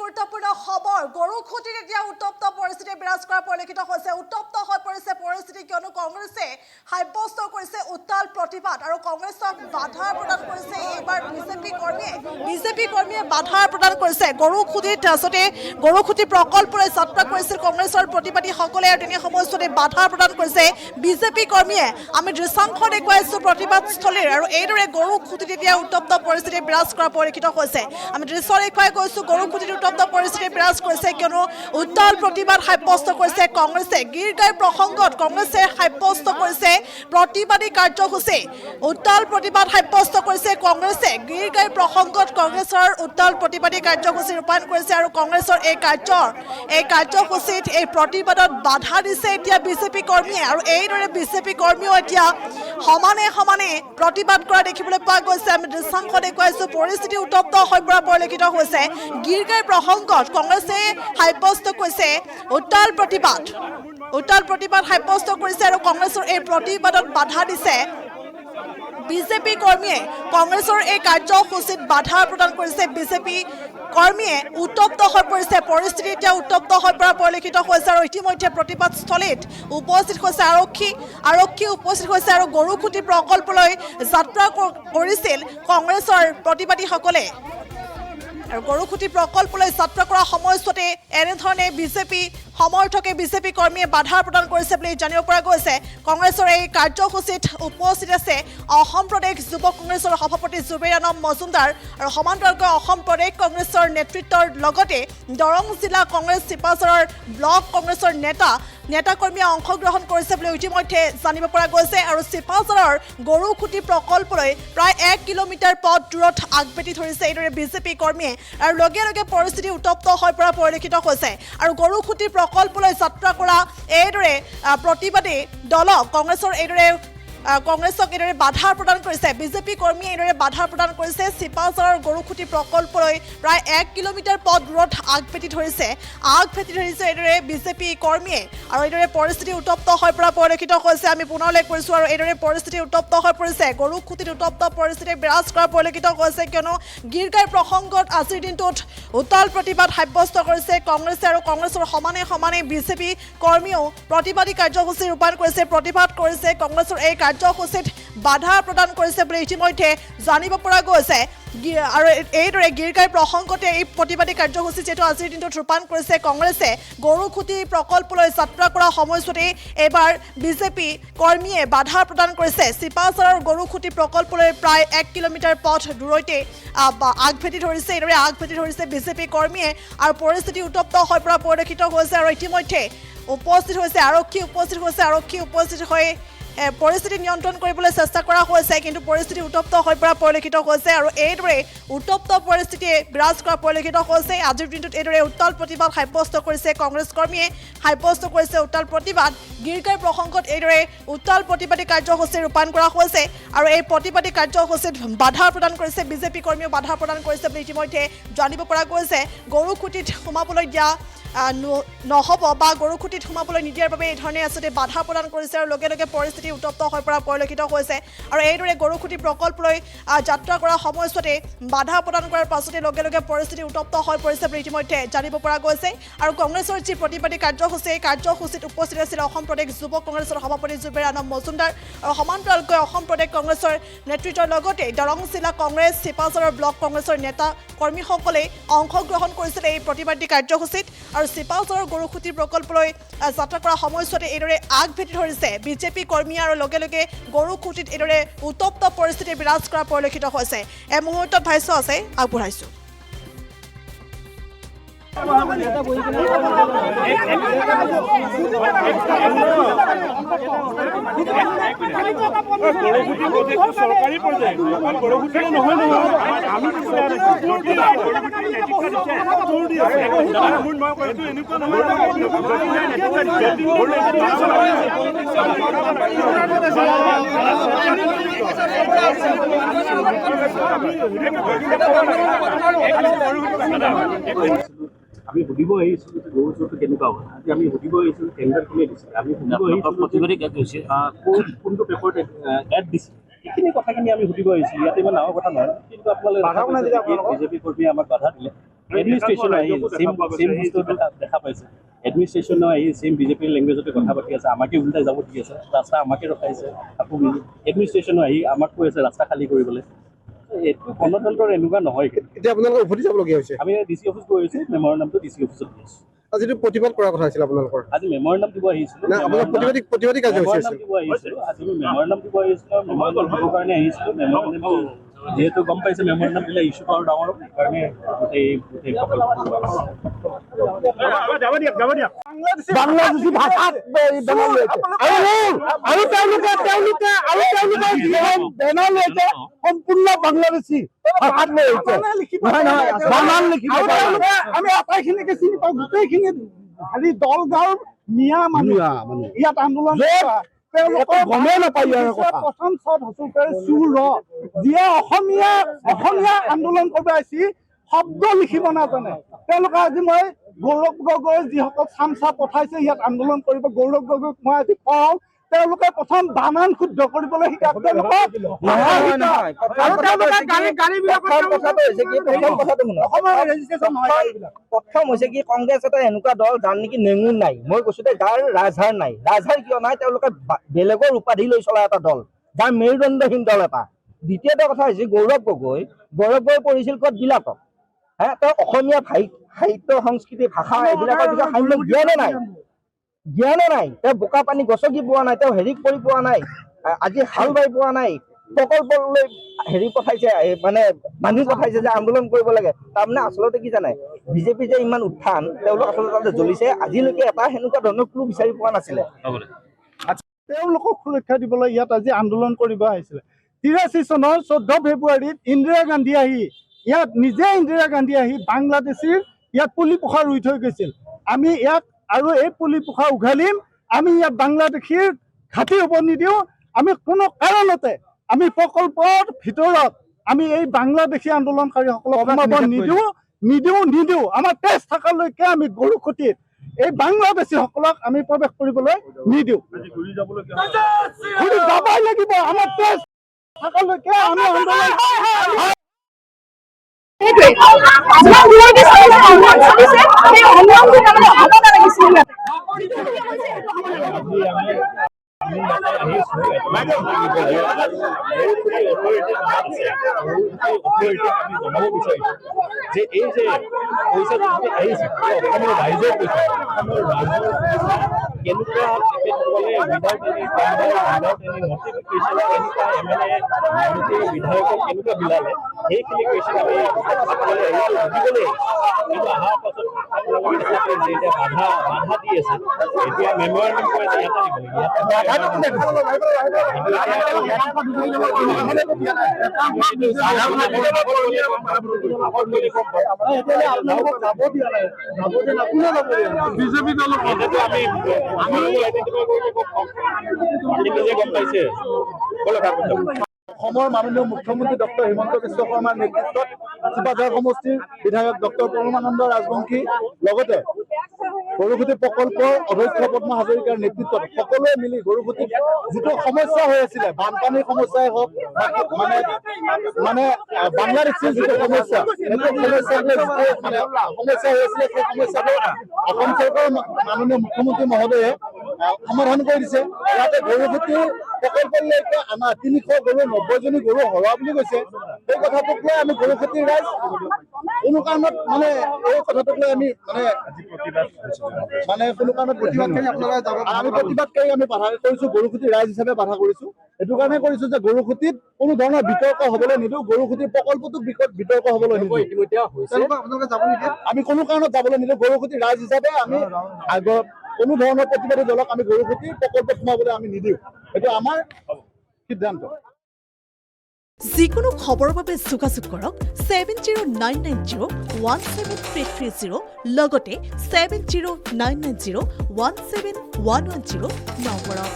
গুৰুত্বপূৰ্ণ খবৰ গৰুখুটিত এতিয়া উত্তপ্ত পৰিস্থিতি বিৰাজ কৰা পৰিলক্ষিত হৈছে উত্তপ্ত হৈ পৰিছে পৰিস্থিতি কিয়নো কংগ্ৰেছে সাব্যস্ত কৰিছে উত্তাল প্ৰতিবাদ আৰু কংগ্ৰেছক বাধা প্ৰদান কৰিছে এইবাৰ বিজেপি কৰ্মীয়ে বাধা প্ৰদান কৰিছে গৰুখুটিত আসতে গৰুখুটি প্ৰকল্পলৈ যাত্ৰা কৰিছিল কংগ্ৰেছৰ প্ৰতিবাদীসকলে আৰু তেনে সময়ছোৱাতে বাধা প্ৰদান কৰিছে বিজেপি কৰ্মীয়ে আমি দৃশ্যাংশ দেখুৱাইছো প্ৰতিবাদস্থলীৰ আৰু এইদৰে গৰুখুটিত এতিয়া উত্তপ্ত পৰিস্থিতি বিৰাজ কৰা পৰিলক্ষিত হৈছে আমি দৃশ্য দেখুৱাই গৈছো গৰুখুটিত উত্তপ্ত পৰিস্থিতি বিৰাজ কৰিছে কিয়নো উত্তাল প্ৰতিবাদ সাব্যস্ত কৰিছে কংগ্ৰেছে গীৰগাই প্ৰসংগত কংগ্ৰেছে সাব্যস্ত কৰিছে প্ৰতিবাদী কাৰ্যসূচী উত্তাল প্ৰতিবাদ সাব্যস্ত কৰিছে কংগ্ৰেছে গীৰগাই প্ৰসংগত কংগ্ৰেছৰ উত্তাল প্ৰতিবাদী কাৰ্যসূচী ৰূপায়ণ কৰিছে আৰু কংগ্ৰেছৰ এই কাৰ্যসূচীত এই প্ৰতিবাদত বাধা দিছে এতিয়া বিজেপি কৰ্মীয়ে আৰু এইদৰে বিজেপি কৰ্মীও এতিয়া সমানে প্ৰতিবাদ কৰা দেখিবলৈ পোৱা গৈছে আমি দৃশ্যাংশ দেখুৱাইছো পৰিস্থিতি উত্তপ্ত হৈ পৰা পৰিলক্ষিত হৈছে গীৰগাই প্ৰসংগত কংগ্ৰেছে সাব্যস্ত কৰিছে উত্তাল প্ৰতিবাদ সাব্যস্ত কৰিছে আৰু কংগ্ৰেছৰ এই প্ৰতিবাদত বাধা দিছে বিজেপি কৰ্মীয়ে কংগ্ৰেছৰ এই কাৰ্যসূচীত বাধা প্ৰদান কৰিছে বিজেপি কৰ্মীয়ে উত্তপ্ত হৈ পৰিছে পৰিস্থিতি এতিয়া উত্তপ্ত হৈ পৰা পৰিলক্ষিত হৈছে আৰু ইতিমধ্যে প্ৰতিবাদস্থলীত উপস্থিত হৈছে আৰক্ষী উপস্থিত হৈছে আৰু গৰুখুটি প্ৰকল্পলৈ যাত্ৰা কৰিছিল কংগ্ৰেছৰ প্ৰতিবাদীসকলে আৰু গৰুখুটি প্ৰকল্পলৈ যাত্ৰা কৰা সময়ছোৱাতে এনেধৰণে বিজেপি সমৰ্থকে বিজেপি কৰ্মীয়ে বাধা প্ৰদান কৰিছে বুলি জানিব পৰা গৈছে কংগ্ৰেছৰ এই কাৰ্যসূচীত উপস্থিত আছে অসম প্ৰদেশ যুৱ কংগ্ৰেছৰ সভাপতি জুবেৰ আলম মজুমদাৰ আৰু সমান্তৰালকৈ অসম প্ৰদেশ কংগ্ৰেছৰ নেতৃত্বৰ লগতে দৰং জিলা কংগ্ৰেছ চিপাঝাৰৰ ব্লক কংগ্ৰেছৰ নেতাকৰ্মীয়ে অংশগ্ৰহণ কৰিছে বুলি ইতিমধ্যে জানিব পৰা গৈছে আৰু চিপাঝাৰৰ গৰুখুটি প্ৰকল্পলৈ প্ৰায় 1 কিলোমিটাৰ পথ দূৰত আগবেটি ধৰিছে এইদৰে বিজেপি কৰ্মীয়ে আৰু লগে পৰিস্থিতি উত্তপ্ত হৈ পৰা পৰিলক্ষিত হৈছে আৰু গৰুখুটি প্ৰকল্পলৈ যাত্ৰা কৰা এইদৰে প্ৰতিবাদী দলক কংগ্ৰেছক এইদৰে বাধা প্ৰদান কৰিছে বিজেপি কৰ্মীয়ে এইদৰে বাধা প্ৰদান কৰিছে চিপাঝাৰৰ গৰুখুটি প্ৰকল্পলৈ প্ৰায় 1 কিলোমিটাৰ পথ দূৰত আগভেটি ধৰিছে এইদৰে বিজেপি কৰ্মীয়ে আৰু এইদৰে পৰিস্থিতি উত্তপ্ত হৈ পৰা পৰিলক্ষিত হৈছে আমি পুনৰ উল্লেখ কৰিছো আৰু এইদৰে পৰিস্থিতি উত্তপ্ত হৈ পৰিছে গৰুখুটিত উত্তপ্ত পৰিস্থিতি বিৰাজ কৰা পৰিলক্ষিত হৈছে কিয়নো গীৰগাই প্ৰসংগত আজিৰ দিনটোত উত্তাল প্ৰতিবাদ সাব্যস্ত কৰিছে কংগ্ৰেছে আৰু কংগ্ৰেছৰ সমানে বিজেপি কৰ্মীয়েও প্ৰতিবাদী কাৰ্যসূচী ৰূপায়ণ কৰিছে প্ৰতিবাদ কৰিছে কংগ্ৰেছৰ এই কাৰ্যসূচীত বাধা প্ৰদান কৰিছে বুলি ইতিমধ্যে জানিব পৰা গৈছে আৰু এইদৰে গীৰগাই প্ৰসংগতে এই প্ৰতিবাদী কাৰ্যসূচী যিহেতু আজিৰ দিনটোত ৰূপায়ণ কৰিছে কংগ্ৰেছে গৰুখুটি প্ৰকল্পলৈ যাত্ৰা কৰা সময়ছোৱাতে এইবাৰ বিজেপি কৰ্মীয়ে বাধা প্ৰদান কৰিছে চিপাঝাৰৰ গৰুখুটি প্ৰকল্পলৈ প্ৰায় 1 কিলোমিটাৰ পথ দূৰৈতে আগভেটি ধৰিছে বিজেপি কৰ্মীয়ে আৰু পৰিস্থিতি উত্তপ্ত হৈ পৰা পৰিলক্ষিত হৈছে আৰু ইতিমধ্যে উপস্থিত হৈছে আৰক্ষী উপস্থিত হৈ পৰিস্থিতি নিয়ন্ত্ৰণ কৰিবলৈ চেষ্টা কৰা হৈছে কিন্তু পৰিস্থিতি উত্তপ্ত হৈ পৰা পৰিলক্ষিত হৈছে আৰু এইদৰে উত্তপ্ত পৰিস্থিতিয়ে বিৰাজ কৰা পৰিলক্ষিত হৈছে আজিৰ দিনটোত এইদৰে উত্তাল প্ৰতিবাদ সাব্যস্ত কৰিছে কংগ্ৰেছ কৰ্মীয়ে উত্তাল প্ৰতিবাদ গীৰগাই প্ৰসংগত এইদৰে উত্তাল প্ৰতিবাদী কাৰ্যসূচী ৰূপায়ণ কৰা হৈছে আৰু এই প্ৰতিবাদী কাৰ্যসূচীত বাধা প্ৰদান কৰিছে বিজেপি কৰ্মীয়ে বাধা প্ৰদান কৰিছে বুলি ইতিমধ্যে জানিব পৰা গৈছে গৰুখুটিত সোমাবলৈ দিয়া নহ'ব বা গৰুখুটিত সোমাবলৈ নিদিয়াৰ বাবে এই ধৰণে আচলতে বাধা প্ৰদান কৰিছে আৰু লগে পৰিস্থিতি উত্তপ্ত হৈ পৰা পৰিলক্ষিত হৈছে আৰু এইদৰে গৰুখুটি প্ৰকল্পলৈ যাত্ৰা কৰা সময়ছোৱাতে বাধা প্ৰদান কৰাৰ পাছতে লগে পৰিস্থিতি উত্তপ্ত হৈ পৰিছে বুলি ইতিমধ্যে জানিব পৰা গৈছে আৰু কংগ্ৰেছৰ যি প্ৰতিবাদী কাৰ্যসূচীত উপস্থিত আছিল অসম প্ৰদেশ যুৱ কংগ্ৰেছৰ সভাপতি জুবেৰ আলম মজুমদাৰ আৰু সমান্তৰালকৈ অসম প্ৰদেশ কংগ্ৰেছৰ নেতৃত্বৰ লগতে দৰং জিলা কংগ্ৰেছ চিপাঝাৰৰ ব্লক কংগ্ৰেছৰ নেতা কৰ্মীসকলে অংশগ্ৰহণ কৰিছিল এই প্ৰতিবাদী কাৰ্যসূচীত আৰু চিপাঝাৰৰ গৰুখুটি প্ৰকল্পলৈ যাত্ৰা কৰা সময়ছোৱাতে এইদৰে আগভেটি ধৰিছে বিজেপি কৰ্মী আৰু লগে গৰুখুটিত এইদৰে উত্তপ্ত পৰিস্থিতি বিৰাজ কৰা পৰিলক্ষিত হৈছে এই মুহূৰ্তত ভাষ্য আছে আগবঢ়াইছো চৰকাৰী পৰ্যায় গৰুখুটিয়ে নহয় আমি আমি সুধিব আহিছিলোঁ গৰু চৰটো কেনেকুৱা হ'ল আজি আমি সুধিব আহিছিলোঁ টেণ্ডাৰ কোনে দিছিলে আমি সুধিব আহিছিলোঁ কোনটো পেপাৰত এড দিছিলে এইখিনি কথাখিনি আমি সুধিব আহিছিলোঁ ইয়াতে ইমান ডাঙৰ কথা নহয় কিন্তু আপোনালোকে বিজেপি কৰ্মীয়ে আমাক বাধা দিলে এডমিনিষ্ট্ৰেশ্যন আহি চেম বস্তুটো দেখা পাইছে এডমিনিষ্ট্ৰেশ্যনো আহি চেম বিজেপিৰ লেংগুৱেজতে কথা পাতি আছে আমাকে উল্টাই যাব দি আছে ৰাস্তা আমাকে ৰখাইছে আকৌ এডমিনিষ্ট্ৰেশ্যনো আহি আমাক কৈ আছে ৰাস্তা খালী কৰিবলৈ এইটো গণতন্ত্ৰৰ এনেকুৱা নহয় এতিয়া আপোনালোকে উভতি যাবলগীয়া হৈছে আমি ডিচি অফিচ গৈ আছোঁ মেমৰ নামটো ডিচি অফিচত দি আছোঁ আজিতো প্ৰতিবাদ কৰাৰ কথা আছিল আপোনালোকৰ আজি মেমৰ নাম দিব আহিছিলোঁ না আপোনালোক প্ৰতিবাদী কাৰ্যসূচী মেমৰ নাম আছিল দিব আহিছিলোঁ আজি আমি মেমৰ নাম দিব আহিছিলোঁ মেমৰ নাম দিবৰ কাৰণে আহিছিলোঁ মেমৰ নাম যিহেতু গম পাইছে মেমৰ নাম দিলে ইছ্যু পাৱাৰ ডাঙৰ সেইকাৰণে গোটেই বাংলাদেশী ভাষাত বেনাৰ লৈছে আৰু তেওঁলোকে বেনাৰ লৈছে সম্পূৰ্ণ বাংলাদেশী ভাষাত লৈছে বানান লিখিব আমি আটাইখিনিকে চিনি পাওঁ গোটেইখিনি হেৰি দলগাঁৱৰ মিয়া মানুহ ইয়াত আন্দোলন তেওঁলোকে গমেই নাপায় ইয়াৰ কথা প্ৰথম চত হচুকাৰে চুৰ যিয়ে অসমীয়া আন্দোলন কৰিব আহিছি শব্দ লিখিব নাজানে তেওঁলোকে আজি মই গৌৰৱ গগৈ যিসকল চামচা পঠাইছে ইয়াত আন্দোলন কৰিব গৌৰৱ গগৈক মই আজি কওঁ তেওঁলোকে প্ৰথম বানান শুদ্ধ কৰিবলৈ শিকাওক প্ৰথম হৈছে কি কংগ্ৰেছ এটা এনেকুৱা দল যাৰ নেকি নেঙুৰ নাই মই কৈছো যে যাৰ ৰাজহাৰ নাই ৰাজহাৰ কিয় নাই তেওঁলোকে বেলেগৰ উপাধি লৈ চলা এটা দল যাৰ মেৰুদণ্ডহীন দল এটা দ্বিতীয়টো কথা হৈছে গৌৰৱ গগৈ পঢ়িছিল ক'ত বিলাতত তেওঁ অসমীয়া সাহিত্য সংস্কৃতি ভাষা এইবিলাকৰ বিষয়ে সাম্যক জ্ঞানে নাই তেওঁ বোকা পানী গছকি পোৱা নাই তেওঁ হেৰি কৰি পোৱা নাই আজি হাল বাই পোৱা নাই প্ৰকল্পলৈ হেৰি পঠাইছে মানে মানুহ পঠাইছে যে আন্দোলন কৰিব লাগে তাৰমানে আচলতে কি জানে বিজেপি যে ইমান উত্থান তেওঁলোক আচলতে তাতে জ্বলিছে আজিলৈকে এটা সেনেকুৱা ধৰণৰ ক্লু বিচাৰি পোৱা নাছিলে তেওঁলোকক সুৰক্ষা দিবলৈ ইয়াত আজি আন্দোলন কৰিব আহিছিলে 83 চনৰ 14 ফেব্ৰুৱাৰীত ইন্দিৰা গান্ধী আহি বাংলাদেশীৰ ইয়াত পুলি পোখা ৰুই থৈ গৈছিল আমি ইয়াক আৰু এই পুলি পোখা উঘালিম আমি ইয়াত বাংলাদেশীৰ ঘাটি হ'ব নিদিওঁ আমি কোনো কাৰণতে আমি প্ৰকল্পৰ ভিতৰত আমি এই বাংলাদেশী আন্দোলনকাৰীসকলক সোমাব নিদিওঁ আমাৰ তেজ থকালৈকে আমি গৰুখুটিত এই বাংলাদেশীসকলক আমি প্ৰৱেশ কৰিবলৈ নিদিওঁ ঘূৰি যাবই লাগিব আমাৰ তেজ থকালৈকে আমি আন্দোলন যে এই যে পইচা আহিছে অসমৰ ৰাইজৰ পইচা কেনেকুৱা তেখেতসকলে উইদাউট এনি নটিফিকেশ্যন কেনেকুৱা MLA মন্ত্ৰী বিধায়কক কেনেকুৱা বিলালে সেইখিনি কুৱেশ্যন আমি সকলোৱে বুজিবলৈ কিন্তু অহাৰ পাছত আপোনালোকে দেখা পায় যে এতিয়া বাধা দি আছে এতিয়া মেমৰেণ্ডাম কৈ আছে বিজেপি দলক আমি নিজে গম পাইছে অসমৰ মাননীয় মুখ্যমন্ত্ৰী ডক্টৰ হিমন্ত বিশ্ব শৰ্মাৰ নেতৃত্বত চিপাঝাৰ সমষ্টিৰ বিধায়ক ডক্টৰ পৰমানন্দ ৰাজবংশী লগতে গৰুখুটি প্ৰকল্পৰ অধ্যক্ষ পদ্মা হাজৰিকাৰ নেতৃত্বত সকলোৱে মিলি গৰুখুটিত যিটো সমস্যা হৈ আছিলে বানপানীৰ সমস্যাই হওক মানে বাংলাদেশীৰ যিটো সমস্যা হৈ আছিলে সেই সমস্যাটো অসম চৰকাৰৰ মাননীয় মুখ্যমন্ত্ৰী মহোদয়ে সমাধান কৰি দিছে ইয়াতে গৰুখুটি প্ৰকল্পলৈকে আমাৰ 300 গৰু 90জনী গৰু হৰোৱা বুলি কৈছে সেই কথাটোক লৈ আমি গৰুখুটিৰ ৰাইজ কোনো কাৰণত মানে এই কথাটোক লৈ আমি মানে কোনো কাৰণত প্ৰতিবাদকাৰী আমি বাধা কৰিছো গৰুখুটিৰ ৰাইজ হিচাপে বাধা কৰিছো এইটো কাৰণে কৰিছো যে গৰুখুটিত কোনো ধৰণৰ বিতৰ্ক হবলৈ নিদিওঁ গৰুখুটিৰ প্ৰকল্পটোক বিতৰ্ক হবলৈ নিদিওঁ আমি কোনো কাৰণত যাবলৈ নিদিওঁ গৰুখুটিৰ ৰাইজ হিচাপে আমি কোনো ধৰণৰ প্ৰতিবাদী দলক আমি গৰুখুটি প্ৰকল্পত সোমাবলৈ আমি নিদিওঁ এইটো আমাৰ সিদ্ধান্ত যিকোনো খবৰৰ বাবে যোগাযোগ কৰক 7099017330 লগতে 7099017110 নম্বৰত